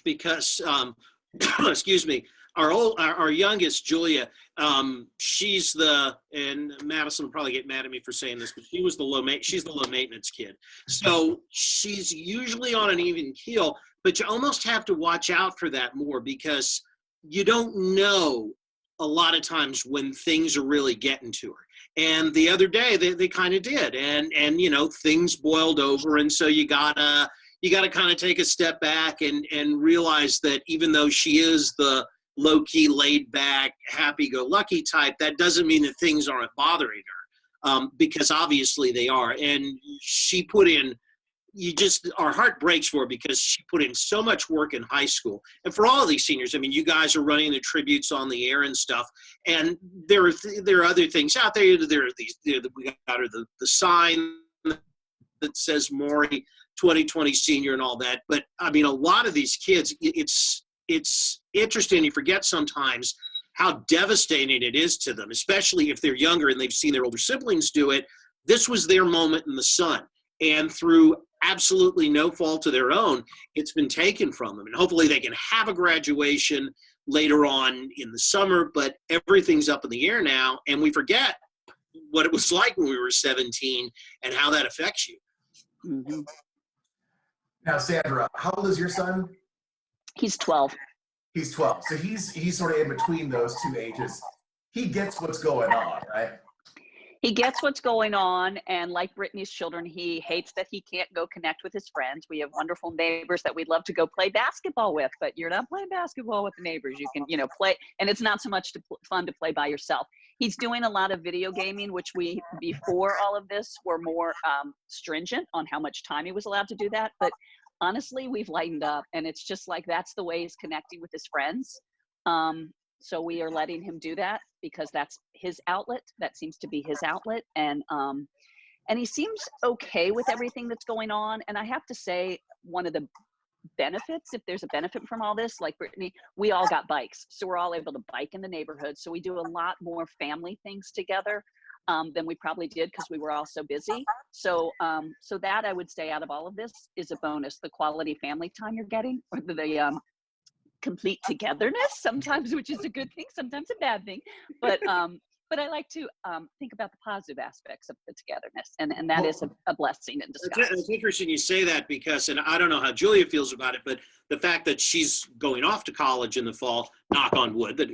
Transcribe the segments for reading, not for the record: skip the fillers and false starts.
because excuse me, our youngest Julia, she's and Madison will probably get mad at me for saying this, but she's the low maintenance kid. So she's usually on an even keel, but you almost have to watch out for that more because you don't know a lot of times when things are really getting to her. And the other day they kind of did, and things boiled over, and so you gotta kind of take a step back and realize that even though she is the low-key, laid-back, happy-go-lucky type, that doesn't mean that things aren't bothering her, because obviously they are. And she put in, our heart breaks for her because she put in so much work in high school. And for all of these seniors, I mean, you guys are running the tributes on the air and stuff, and there are other things out there. There are we got her the sign that says Maury 2020 senior and all that. But I mean, a lot of these kids, it's interesting. You forget sometimes how devastating it is to them, especially if they're younger and they've seen their older siblings do it. This was their moment in the sun, and through absolutely no fault of their own, it's been taken from them. And hopefully they can have a graduation later on in the summer, but everything's up in the air now, and we forget what it was like when we were 17 and how that affects you. Mm-hmm. Now, Sandra, how old is your son? He's 12. He's 12. So he's sort of in between those two ages. He gets what's going on, right? He gets what's going on, and like Brittany's children, he hates that he can't go connect with his friends. We have wonderful neighbors that we'd love to go play basketball with, but you're not playing basketball with the neighbors. You can, play, and it's not so much fun to play by yourself. He's doing a lot of video gaming, which we, before all of this, were more stringent on how much time he was allowed to do that. But honestly, we've lightened up, and it's just like that's the way he's connecting with his friends. So we are letting him do that because that's his outlet. That seems to be his outlet. And he seems okay with everything that's going on. And I have to say, one of the benefits, if there's a benefit from all this, like Brittany, we all got bikes. So we're all able to bike in the neighborhood. So we do a lot more family things together than we probably did because we were all so busy. So that I would say out of all of this is a bonus, the quality family time you're getting, or the complete togetherness sometimes, which is a good thing, sometimes a bad thing, but I like to think about the positive aspects of the togetherness, and that is a blessing in disguise. It's interesting you say that because, and I don't know how Julia feels about it, but the fact that she's going off to college in the fall, knock on wood, that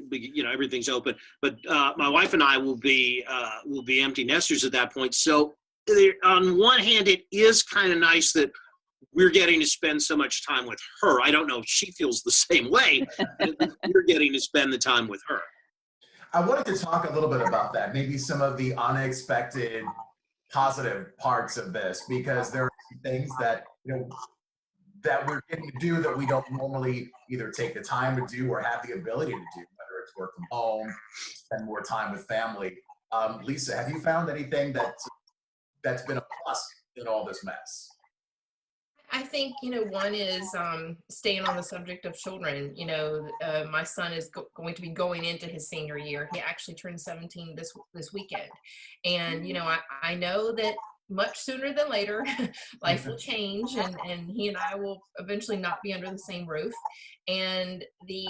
everything's open, but my wife and I will be empty nesters at that point. So on one hand, it is kind of nice that we're getting to spend so much time with her. I don't know if she feels the same way. We're getting to spend the time with her. I wanted to talk a little bit about that, maybe some of the unexpected positive parts of this, because there are some things that that we're getting to do that we don't normally either take the time to do or have the ability to do, whether it's work from home, spend more time with family. Lisa, have you found anything that's been a plus in all this mess? I think, one is staying on the subject of children. My son is going to be going into his senior year. He actually turned 17 this weekend. And, I know that much sooner than later, life will change, and he and I will eventually not be under the same roof. And the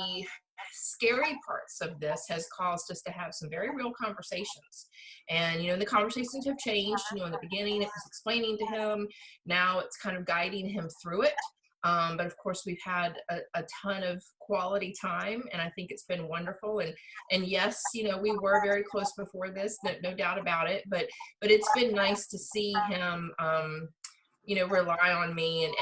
scary parts of this has caused us to have some very real conversations. And, the conversations have changed. In the beginning, it was explaining to him. Now it's kind of guiding him through it. But of course, we've had a ton of quality time, and I think it's been wonderful. And yes, we were very close before this, no doubt about it. But it's been nice to see him, rely on me and